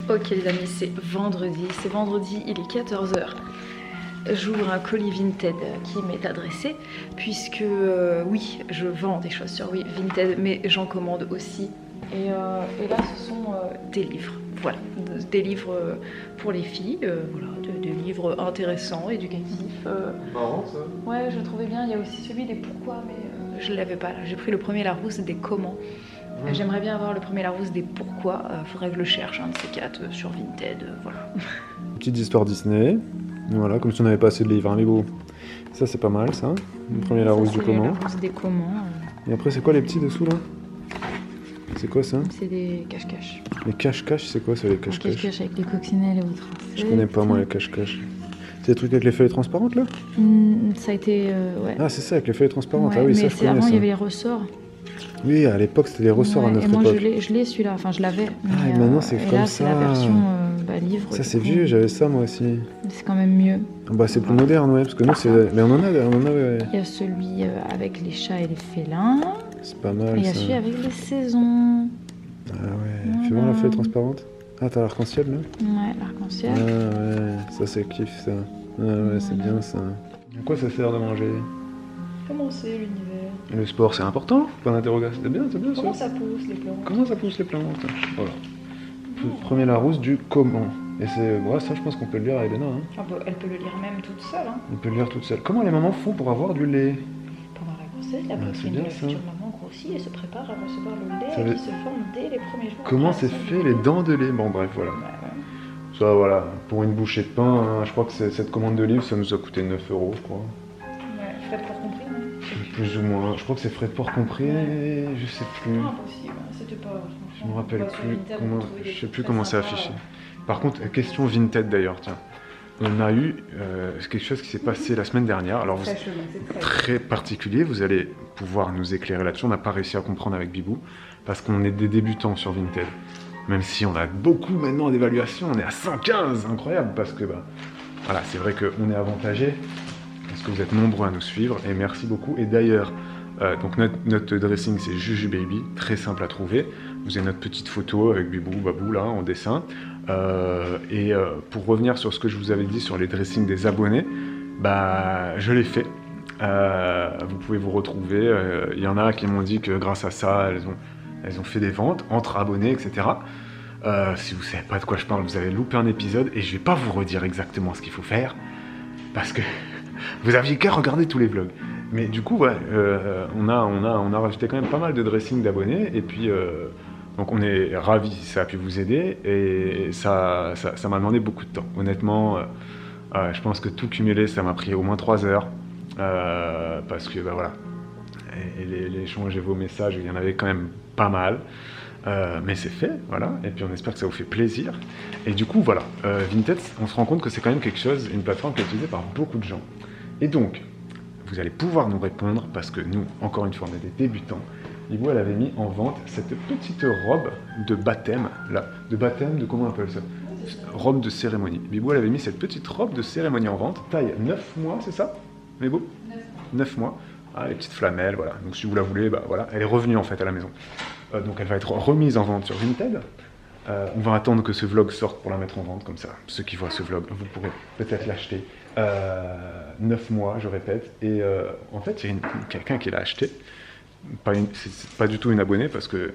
Ok les amis, c'est vendredi, il est 14 h. J'ouvre un colis Vinted qui m'est adressé puisque oui, je vends des choses sur Vinted, mais j'en commande aussi. Et là, ce sont des livres, voilà, des livres pour les filles, voilà, des livres intéressants, éducatifs. Marrant ça. Ouais, je trouvais bien. Il y a aussi celui des pourquoi, mais je l'avais pas là. J'ai pris le premier Larousse des comment. J'aimerais bien avoir le premier Larousse des pourquoi. Faudrait que je le cherche, un de ces quatre sur Vinted, voilà. Petite histoire Disney. Voilà, comme si on n'avait pas assez de livres, hein, mais bon. Ça c'est pas mal ça. Le premier Larousse du comment. Larousse des comment. Et après c'est quoi les petits dessous là? C'est quoi ça? C'est des cache-cache. Les cache-cache, c'est quoi ça les cache-cache? Cache-cache avec les coccinelles et autres. Je connais pas moi les cache-cache. C'est des trucs avec les feuilles transparentes là? Ça a été ouais. Ah c'est ça avec les feuilles transparentes, ouais, ah oui mais ça je connais avant ça. il y avait les ressorts. Oui à l'époque c'était les ressorts à notre et moi époque. je l'ai celui-là, enfin je l'avais. Ah et maintenant c'est comme là, ça. C'est la version livre. Ça c'est vieux, j'avais ça moi aussi. C'est quand même mieux. Bah c'est plus moderne ouais, parce que nous c'est... Mais on en a ouais. Il y a celui avec les chats et les félins. C'est pas mal ça. Et il y a celui avec les saisons. Ah ouais, fais voir la feuille transparente. Ah t'as l'arc-en-ciel là? Ouais, l'arc-en-ciel. Ah ouais, ça c'est kiff ça. Ah ouais, c'est bien ça. À quoi ça sert de manger? Comment c'est l'univers? Le sport c'est important? Point d'interrogation, c'est bien ça. Comment ça pousse les plantes? Comment ça pousse les plantes? Voilà. Premier Larousse du comment. Et c'est ouais, ça je pense qu'on peut le lire à Elena. Hein. Elle peut le lire même toute seule. Hein. On peut le lire toute seule. Comment les mamans font pour avoir du lait? Pendant la grossesse, la poitrine de la future maman grossit et se prépare à recevoir le lait qui se forme dès les premiers jours. Comment c'est fait les dents de lait? Bon bref voilà. Ça voilà, pour une bouchée de pain, hein, je crois que cette commande de livre ça nous a coûté 9 €, je crois. Ouais, frais de port compris, hein. Plus ou moins, je crois que c'est frais de port compris, je sais plus. Impossible, c'était pas... Je me rappelle plus, je sais plus comment c'est affiché. Par contre, question Vinted d'ailleurs, tiens. On a eu quelque chose qui s'est passé la semaine dernière, alors vous, très particulier, vous allez pouvoir nous éclairer là-dessus, on n'a pas réussi à comprendre avec Bibou, parce qu'on est des débutants sur Vinted. Même si on a beaucoup maintenant d'évaluations, on est à 115, incroyable, parce que bah, voilà, c'est vrai qu'on est avantagé, parce que vous êtes nombreux à nous suivre, et merci beaucoup. Et d'ailleurs, donc notre dressing c'est Juju Baby, très simple à trouver. Vous avez notre petite photo avec Bibou, Babou là en dessin. Pour revenir sur ce que je vous avais dit sur les dressings des abonnés, bah je l'ai fait. Vous pouvez vous retrouver. Il y en a qui m'ont dit que grâce à ça, elles ont fait des ventes entre abonnés, etc. Si vous savez pas de quoi je parle, vous avez loupé un épisode et je vais pas vous redire exactement ce qu'il faut faire parce que vous aviez qu'à regarder tous les vlogs. Mais du coup, ouais, on a rajouté quand même pas mal de dressing d'abonnés et puis donc on est ravis si ça a pu vous aider et ça m'a demandé beaucoup de temps. Honnêtement, je pense que tout cumulé, ça m'a pris au moins 3 heures parce que bah voilà, et échanger vos messages, il y en avait quand même pas mal. Mais c'est fait, voilà, et puis on espère que ça vous fait plaisir. Et du coup, voilà, Vinted, on se rend compte que c'est quand même quelque chose, une plateforme qui est utilisée par beaucoup de gens. Et donc, vous allez pouvoir nous répondre, parce que nous, encore une fois, on est des débutants. Bibou, elle avait mis en vente cette petite robe de baptême, là, de comment on appelle ça? Robe de cérémonie. Bibou, elle avait mis cette petite robe de cérémonie en vente, taille 9 mois, c'est ça? Mais beau 9 mois. Ah, les petites flamelles, voilà. Donc si vous la voulez, bah voilà, elle est revenue en fait à la maison. Donc elle va être remise en vente sur Vinted. On va attendre que ce vlog sorte pour la mettre en vente, comme ça. Ceux qui voient ce vlog, vous pourrez peut-être l'acheter. 9 mois, je répète. Et en fait, il y a quelqu'un qui l'a acheté. C'est pas du tout une abonnée, parce que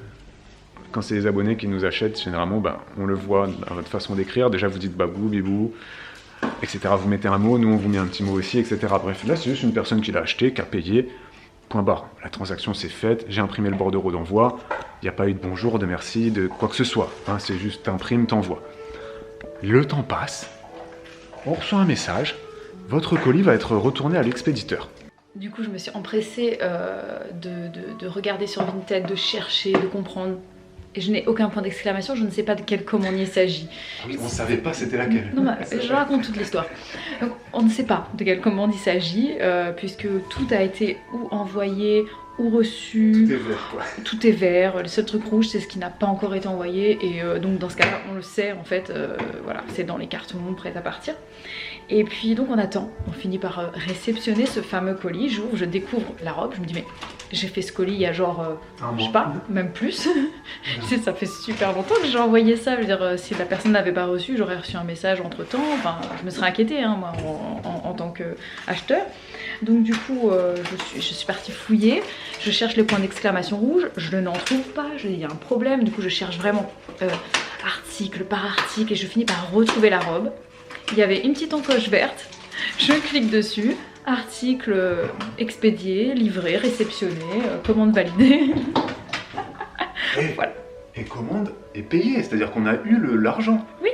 quand c'est les abonnés qui nous achètent, généralement, ben, on le voit dans votre façon d'écrire. Déjà, vous dites Babou, Bibou, etc. Vous mettez un mot, nous on vous met un petit mot aussi, etc. Bref, là c'est juste une personne qui l'a acheté, qui a payé, point barre. La transaction c'est faite, j'ai imprimé le bordereau d'envoi, il n'y a pas eu de bonjour, de merci, de quoi que ce soit. Hein, c'est juste t'imprimes, t'envoies. Le temps passe, on reçoit un message, votre colis va être retourné à l'expéditeur. Du coup je me suis empressée de regarder sur Vinted, de chercher, de comprendre. Et je n'ai aucun point d'exclamation, je ne sais pas de quelle commande il s'agit. Oui, on ne savait pas c'était laquelle. Non, mais je raconte toute l'histoire. On ne sait pas de quelle commande il s'agit, puisque tout a été ou envoyé ou reçu. Tout est vert quoi. Tout est vert, le seul truc rouge c'est ce qui n'a pas encore été envoyé et donc dans ce cas là on le sait en fait, voilà, c'est dans les cartons prêts à partir. Et puis donc on attend, on finit par réceptionner ce fameux colis, j'ouvre, je découvre la robe, je me dis mais j'ai fait ce colis il y a genre, je sais pas, même plus. Ça fait super longtemps que j'ai envoyé ça, je veux dire si la personne n'avait pas reçu, j'aurais reçu un message entre temps, enfin je me serais inquiétée hein, moi en tant qu'acheteur. Donc du coup je suis partie fouiller, je cherche les points d'exclamation rouge, je n'en trouve pas, il y a un problème, du coup je cherche vraiment article par article et je finis par retrouver la robe. Il y avait une petite encoche verte, je clique dessus, article expédié, livré, réceptionné, commande validée. Voilà. Et commande est payée, c'est-à-dire qu'on a eu l'argent. Oui,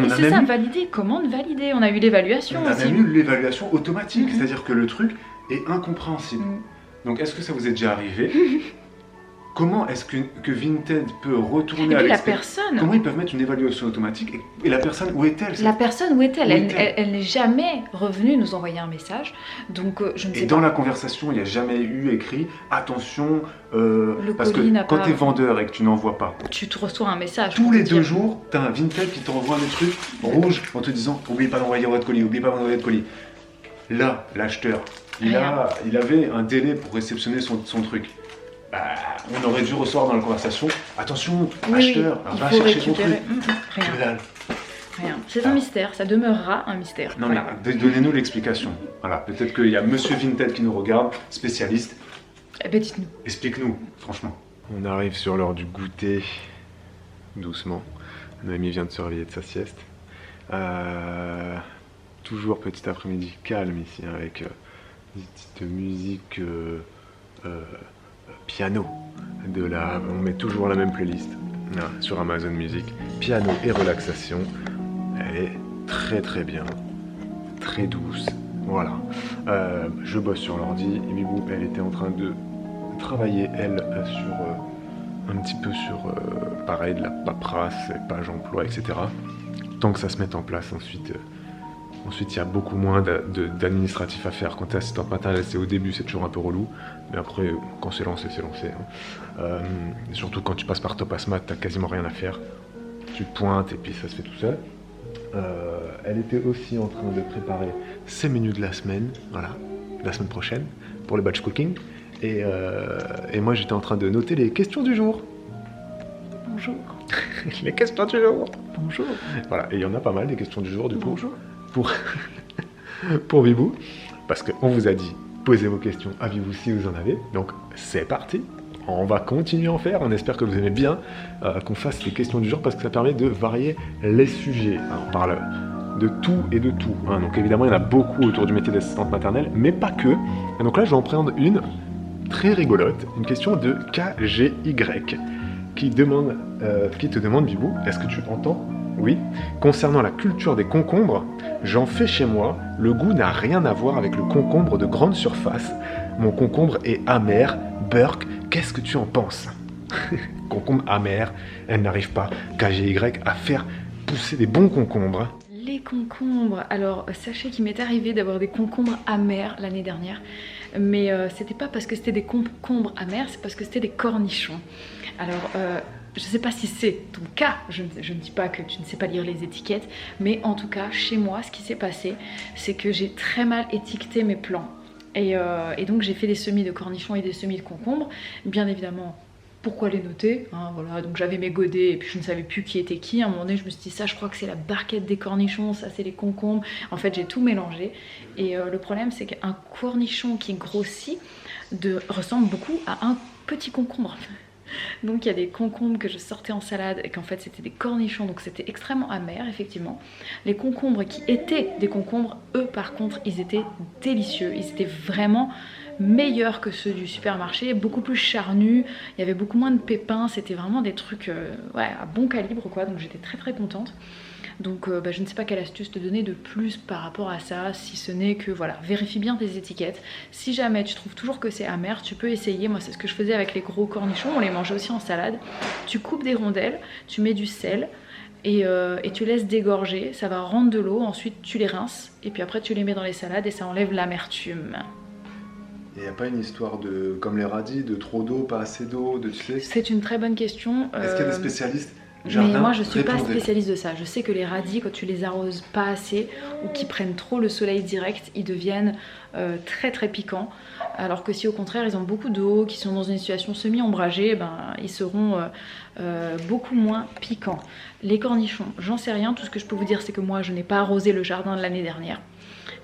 c'est ça, validé, commande validée, on a eu l'évaluation aussi. On a même eu l'évaluation automatique, c'est-à-dire que le truc est incompréhensible. Donc est-ce que ça vous est déjà arrivé? Comment est-ce que Vinted peut retourner à la personne? Comment ils peuvent mettre une évaluation automatique et la personne, où est-elle? La personne, où est-elle? Elle n'est jamais revenue nous envoyer un message, donc je ne sais pas. Et dans la conversation, il n'y a jamais eu écrit « Attention, parce que quand tu es vendeur et que tu n'envoies pas, tu te reçois un message. Tous les 2 jours, tu as un Vinted qui t'envoie des trucs rouges en te disant « N'oubliez pas d'envoyer votre colis, n'oubliez pas d'envoyer votre colis ». Là, l'acheteur, il avait un délai pour réceptionner son truc. Bah, on aurait dû recevoir dans la conversation « Attention, acheteur, va chercher ton truc ». Rien. C'est un mystère, ça demeurera un mystère. Non voilà. Mais donnez-nous l'explication. Voilà, peut-être qu'il y a Monsieur Vinted qui nous regarde, spécialiste. Eh ben dites-nous. Explique-nous, franchement. On arrive sur l'heure du goûter, doucement. Noémie vient de se réveiller de sa sieste. Toujours petit après-midi calme ici, hein, avec des petites musiques piano. On met toujours la même playlist sur Amazon Music. Piano et relaxation. Elle est très très bien, très douce. Voilà. Je bosse sur l'ordi et Bibou, elle était en train de travailler, elle, sur un petit peu sur pareil, de la paperasse, page emploi, etc. Tant que ça se mette en place, ensuite il y a beaucoup moins d'administratif à faire. Quand tu es assistante maternelle, c'est au début, c'est toujours un peu relou. Mais après, quand c'est lancé, c'est lancé. Hein. Surtout quand tu passes par Top Asmat, tu n'as quasiment rien à faire. Tu pointes et puis ça se fait tout seul. Elle était aussi en train de préparer ses menus de la semaine, voilà, la semaine prochaine, pour le batch cooking. Et moi, j'étais en train de noter les questions du jour. Bonjour. Les questions du jour. Bonjour. Voilà, et il y en a pas mal, des questions du jour, du coup. Bonjour. Pour Bibou, parce qu'on vous a dit, posez vos questions à Bibou si vous en avez. Donc, c'est parti. On va continuer à en faire. On espère que vous aimez bien qu'on fasse les questions du jour parce que ça permet de varier les sujets. Alors, on parle de tout et de tout. Hein. Donc évidemment, il y en a beaucoup autour du métier d'assistante maternelle, mais pas que. Et donc là, je vais en prendre une très rigolote, une question de KGY qui te demande, Bibou, est-ce que tu entends? Oui. Concernant la culture des concombres, j'en fais chez moi. Le goût n'a rien à voir avec le concombre de grande surface. Mon concombre est amer. Burke, qu'est-ce que tu en penses? Concombre amer, elle n'arrive pas, KGY, à faire pousser des bons concombres. Les concombres, alors sachez qu'il m'est arrivé d'avoir des concombres amers l'année dernière, mais c'était pas parce que c'était des concombres amers, c'est parce que c'était des cornichons. Alors je sais pas si c'est ton cas, je ne dis pas que tu ne sais pas lire les étiquettes, mais en tout cas chez moi ce qui s'est passé c'est que j'ai très mal étiqueté mes plants. Et donc j'ai fait des semis de cornichons et des semis de concombres. Bien évidemment, pourquoi les noter, hein, voilà. Donc j'avais mes godets et puis je ne savais plus qui était qui. À un moment donné je me suis dit ça je crois que c'est la barquette des cornichons, ça c'est les concombres. En fait j'ai tout mélangé. Et le problème c'est qu'un cornichon qui grossit ressemble beaucoup à un petit concombre. Donc il y a des concombres que je sortais en salade et qu'en fait c'était des cornichons, donc c'était extrêmement amer effectivement. Les concombres qui étaient des concombres, eux par contre ils étaient délicieux, ils étaient vraiment meilleurs que ceux du supermarché, beaucoup plus charnus, il y avait beaucoup moins de pépins, c'était vraiment des trucs à bon calibre quoi, donc j'étais très très contente. Donc je ne sais pas quelle astuce te donner de plus par rapport à ça, si ce n'est que voilà, vérifie bien tes étiquettes. Si jamais tu trouves toujours que c'est amer, tu peux essayer. Moi c'est ce que je faisais avec les gros cornichons, on les mangeait aussi en salade. Tu coupes des rondelles, tu mets du sel et tu laisses dégorger, ça va rendre de l'eau, ensuite tu les rinces et puis après tu les mets dans les salades et ça enlève l'amertume. il n'y a pas une histoire de, comme les radis, de trop d'eau, pas assez d'eau, de tu sais. C'est une très bonne question. Est-ce qu'il y a des spécialistes? Mais moi je suis pas spécialiste de ça. Je sais que les radis, quand tu les arroses pas assez ou qu'ils prennent trop le soleil direct, ils deviennent très très piquants. Alors que si au contraire ils ont beaucoup d'eau, qu'ils sont dans une situation semi-ombragée, ben, ils seront beaucoup moins piquants. Les cornichons, j'en sais rien. Tout ce que je peux vous dire c'est que moi je n'ai pas arrosé le jardin de l'année dernière.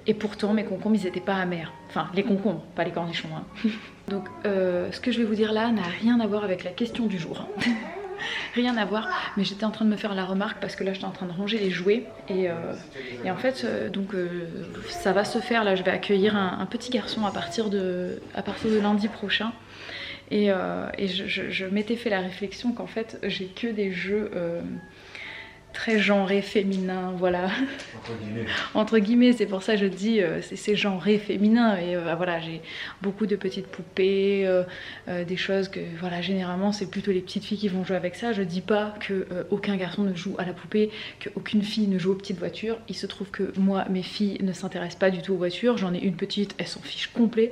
Et pourtant mes concombres ils n'étaient pas amers. Enfin les concombres, pas les cornichons. Hein. Donc ce que je vais vous dire là n'a rien à voir avec la question du jour. Rien à voir, mais j'étais en train de me faire la remarque parce que là j'étais en train de ranger les jouets et en fait ça va se faire. Là je vais accueillir un petit garçon à partir de lundi prochain et je m'étais fait la réflexion qu'en fait j'ai que des jeux très genré féminin, voilà. Entre guillemets, c'est pour ça que je dis c'est genré féminin. Et voilà, j'ai beaucoup de petites poupées, des choses que voilà, généralement c'est plutôt les petites filles qui vont jouer avec ça. Je dis pas que aucun garçon ne joue à la poupée, qu'aucune fille ne joue aux petites voitures. Il se trouve que moi, mes filles ne s'intéressent pas du tout aux voitures. J'en ai une petite, elles s'en fichent complet.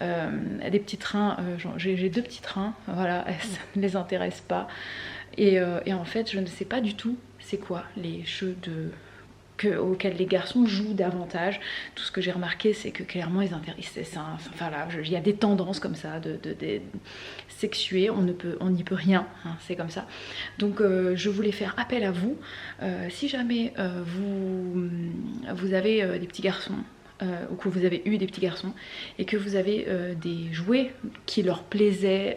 Des petits trains, j'ai 2 petits trains, voilà, ça ne les intéresse pas. Et en fait, je ne sais pas du tout c'est quoi les jeux auxquels les garçons jouent davantage. Tout ce que j'ai remarqué, c'est que clairement ils intéressent. Enfin là, il y a des tendances comme ça de sexuées. On n'y peut rien. Hein, c'est comme ça. Donc je voulais faire appel à vous. Si jamais vous avez des petits garçons. Ou que vous avez eu des petits garçons et que vous avez des jouets qui leur plaisaient,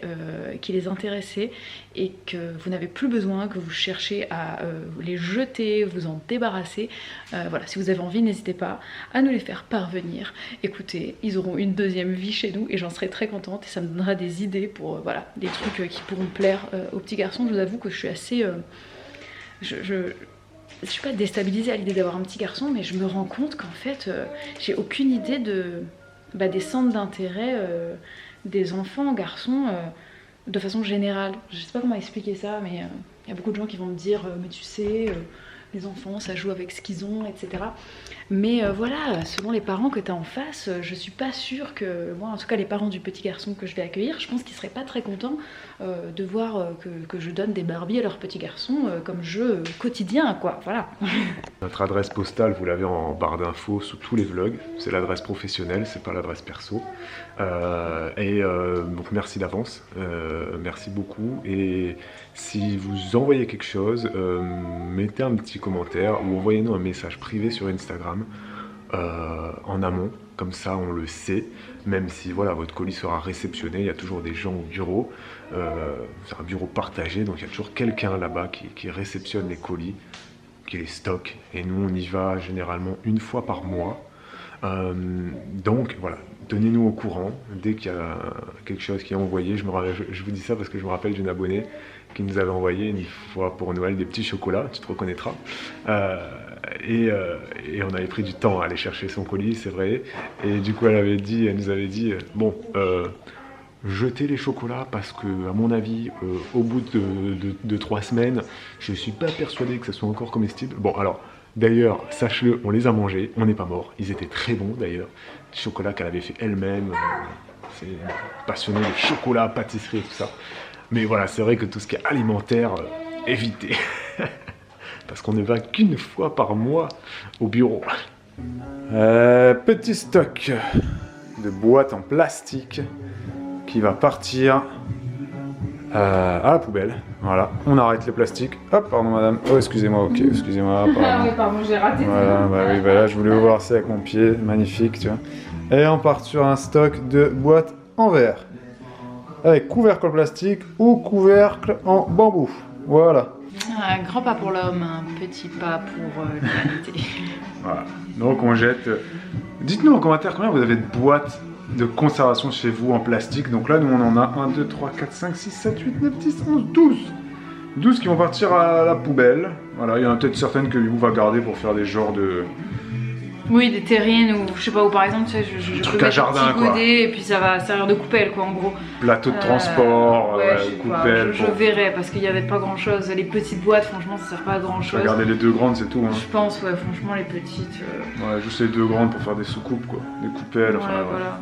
qui les intéressaient et que vous n'avez plus besoin, que vous cherchez à les jeter, vous en débarrasser, voilà, si vous avez envie, n'hésitez pas à nous les faire parvenir. Écoutez, ils auront une deuxième vie chez nous et j'en serai très contente et ça me donnera des idées pour voilà, des trucs qui pourront plaire aux petits garçons. Je vous avoue que je suis assez... Je suis pas déstabilisée à l'idée d'avoir un petit garçon, mais je me rends compte qu'en fait, j'ai aucune idée des centres d'intérêt des enfants, garçons, de façon générale. Je sais pas comment expliquer ça, mais il y a beaucoup de gens qui vont me dire mais tu sais, les enfants ça joue avec ce qu'ils ont, etc. Mais voilà, selon les parents que tu as en face, je suis pas sûre que, moi en tout cas les parents du petit garçon que je vais accueillir, je pense qu'ils seraient pas très contents de voir que je donne des Barbies à leur petit garçon comme jeu quotidien, quoi, voilà. Notre adresse postale, vous l'avez en barre d'infos sous tous les vlogs, c'est l'adresse professionnelle, c'est pas l'adresse perso. Donc merci d'avance, merci beaucoup. Et si vous envoyez quelque chose, mettez un petit commentaire ou envoyez-nous un message privé sur Instagram en amont, comme ça on le sait, même si voilà, votre colis sera réceptionné, il y a toujours des gens au bureau, c'est un bureau partagé, donc il y a toujours quelqu'un là-bas qui réceptionne les colis, qui les stocke, et nous on y va généralement une fois par mois. Donc voilà, tenez-nous au courant dès qu'il y a quelque chose qui est envoyé. Je vous dis ça parce que je me rappelle d'une abonnée qui nous avait envoyé une fois pour Noël des petits chocolats, tu te reconnaîtras. Et on avait pris du temps à aller chercher son colis, c'est vrai. Et du coup elle nous avait dit bon, jetez les chocolats parce que à mon avis au bout de 3 semaines, je suis pas persuadé que ça soit encore comestible. Bon alors, d'ailleurs, sache-le, on les a mangés, on n'est pas morts, ils étaient très bons d'ailleurs. Chocolat qu'elle avait fait elle-même, c'est passionné de chocolat, pâtisserie et tout ça. Mais voilà, c'est vrai que tout ce qui est alimentaire, évitez. Parce qu'on ne va qu'une fois par mois au bureau. Petit stock de boîtes en plastique qui va partir à la poubelle. Voilà, on arrête les plastiques. Hop, pardon madame. Oh, excusez-moi, ok, excusez-moi. Ah oui, pardon, j'ai raté. Voilà, bah oui, bah là je voulais vous voir ça avec mon pied, magnifique, tu vois. Et on part sur un stock de boîtes en verre. Avec couvercle en plastique ou couvercle en bambou. Voilà. Un grand pas pour l'homme, un petit pas pour l'humanité. Voilà, donc on jette. Dites-nous en commentaire combien vous avez de boîtes de conservation chez vous en plastique. Donc là, nous on en a 1, 2, 3, 4, 5, 6, 7, 8, 9, 10, 11, 12. 12 qui vont partir à la poubelle. Voilà, il y en a peut-être certaines que vous va garder pour faire des genres de... Oui, des terrines ou je sais pas où par exemple, tu sais, je truc peux à mettre jardin, un petit godet et puis ça va servir de coupelle quoi en gros. Plateau de transport, ouais, coupelle. Je verrai parce qu'il y avait pas grand chose. Les petites boîtes, franchement, ça sert pas à grand chose. Regardez les 2 grandes, c'est tout. Hein. Je pense, ouais, franchement, les petites. Ouais, juste les 2 grandes pour faire des soucoupes quoi, des coupelles. Ouais, enfin, voilà.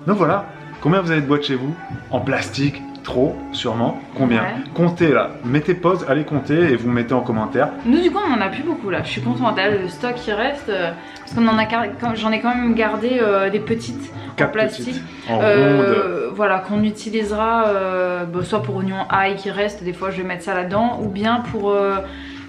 Donc voilà, Combien vous avez de boîtes chez vous? En plastique? Trop, sûrement. Combien? Comptez là, mettez pause, allez compter et vous mettez en commentaire. Nous du coup on en a plus beaucoup là, je suis contente, là, le stock qui reste, parce qu'on en a, j'en ai quand même gardé des petites en plastique, en ronde. Voilà, qu'on utilisera soit pour oignon ail qui reste, des fois je vais mettre ça là-dedans, ou bien pour...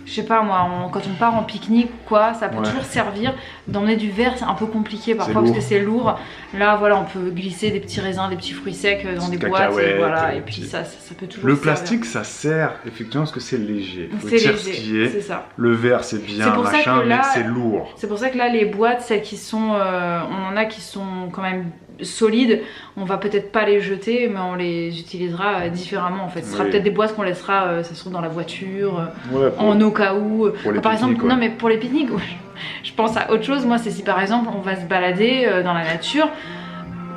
je sais pas moi, quand on part en pique-nique ou quoi, ça peut toujours servir. D'emmener du verre, c'est un peu compliqué parfois parce que c'est lourd. Là, voilà, on peut glisser des petits raisins, des petits fruits secs dans des boîtes. Et, voilà, et puis ça peut toujours le servir. plastique, ça sert effectivement parce que c'est léger. C'est léger, c'est ça. Le verre, c'est bien, machin, mais c'est lourd. C'est pour ça que là, les boîtes, celles qui sont... on en a qui sont quand même solides, on va peut-être pas les jeter, mais on les utilisera différemment en fait. Ce sera peut-être des boîtes qu'on laissera, ça se trouve dans la voiture, en au cas où. Par exemple, non mais pour les pique-niques, je pense à autre chose. Moi, c'est si par exemple on va se balader dans la nature,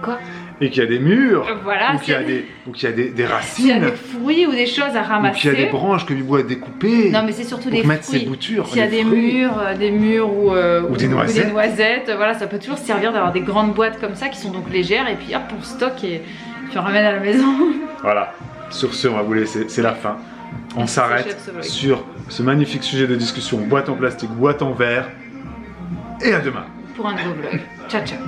quoi. Et qu'il y a des murs, voilà, ou qu'il y a des racines, il y a des fruits ou des choses à ramasser, ou qu'il y a des branches que du bois découpé. Non mais c'est surtout des mettre fruits. Ses boutures, s'il y a des murs ou des noisettes, voilà, ça peut toujours servir d'avoir des grandes boîtes comme ça qui sont donc légères et puis hop on stocke et tu en ramènes à la maison. Voilà, sur ce on va vous laisser, c'est la fin. On s'arrête sur ce magnifique sujet de discussion, boîte en plastique, boîte en verre, et à demain pour un nouveau vlog. Ciao ciao.